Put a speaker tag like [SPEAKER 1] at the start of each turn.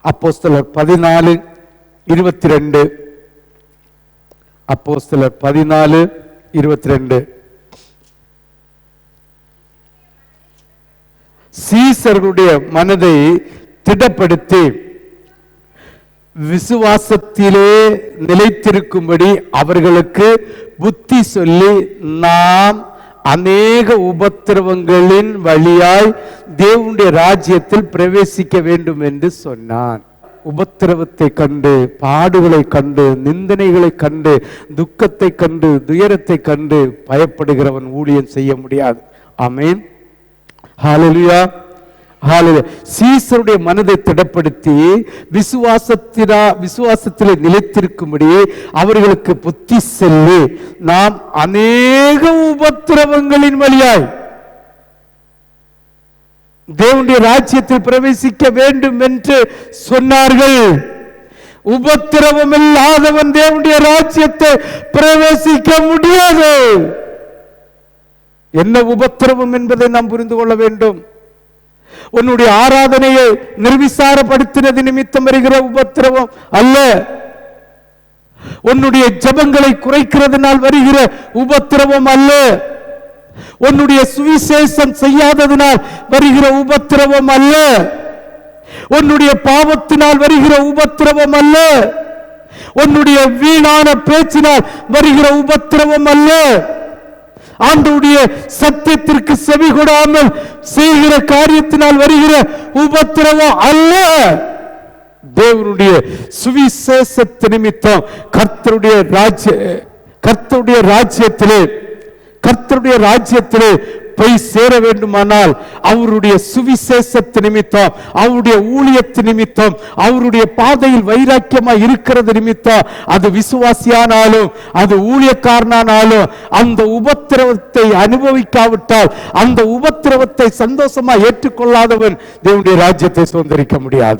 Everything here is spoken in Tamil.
[SPEAKER 1] அப்போஸ்தலர் 14:22. அப்போஸ்தலர் 14:22. சீசர்களுடைய மனதை திடப்படுத்தி விசுவாசத்திலே நிலைத்திருக்கும்படி அவர்களுக்கு புத்தி சொல்லி, நாம் அநேக உபத்திரவங்களின் வழியாய் தேவனுடைய ராஜ்யத்தில் பிரவேசிக்க வேண்டும் என்று சொன்னான். உபத்திரவத்தை கண்டு, பாடுகளை கண்டு, நிந்தனைகளை கண்டு, துக்கத்தை கண்டு, துயரத்தை கண்டு பயப்படுகிறவன் ஊழியம் செய்ய முடியாது. ஆமென். ஹல்லேலூயா, ஹல்லேலூயா. சீசருடைய மனதை திடப்படுத்தி விசுவாசத்திலே நிலைத்திருக்கும்படி அவர்களுக்கு புத்தி சொல்லி, நாம் அநேக உபத்திரவங்களின் வழியாய் தேவனுடைய ராஜ்யத்தில் பிரவேசிக்க வேண்டும் என்று சொன்னார்கள். உபத்திரவம் இல்லாதவன் தேவனுடைய ராஜ்யத்தை பிரவேசிக்க முடியாது. என்ன உபத்திரவம் என்பதை நாம் புரிந்து கொள்ள வேண்டும். உன்னுடைய ஆராதனையை நிர்விசாரப்படுத்தினது நிமித்தம் வருகிற உபத்திரவம் அல்ல. உன்னுடைய ஜெபங்களை குறைக்கிறதுனால் வருகிற உபத்திரவம் அல்ல. உன்னுடைய சுவிசேஷம் செய்யாததினால் வருகிற உபத்திரவம் அல்ல. உன்னுடைய பாவத்தினால் வருகிற உபத்திரவம் அல்ல. உன்னுடைய வீணான பேச்சினால் வருகிற உபத்திரவம் அல்ல. ஆண்டவருடைய சத்தியத்திற்கு செவி கொடாமல் செய்கிற காரியத்தினால் வருகிற உபத்திரவம் அல்ல. தேவனுடைய சுவிசேஷத்து நிமித்தம் கர்த்தருடைய ராஜ்யத்திலே போய் சேர வேண்டுமானால் அவருடைய சுவிசேஷத்து நிமித்தம், அவருடைய ஊழியத்து நிமித்தம், அவருடைய பாதையில் வைராக்கியமாய் இருக்கிறது நிமித்தம், அது விசுவாசியானாலும் அது ஊழியக்காரனானாலும் அந்த உபத்திரவத்தை அனுபவிக்காவிட்டால், அந்த உபத்திரவத்தை சந்தோஷமா ஏற்றுக்கொள்ளாதவன் தேவனுடைய ராஜ்யத்தை சுதந்திரிக்க முடியாது.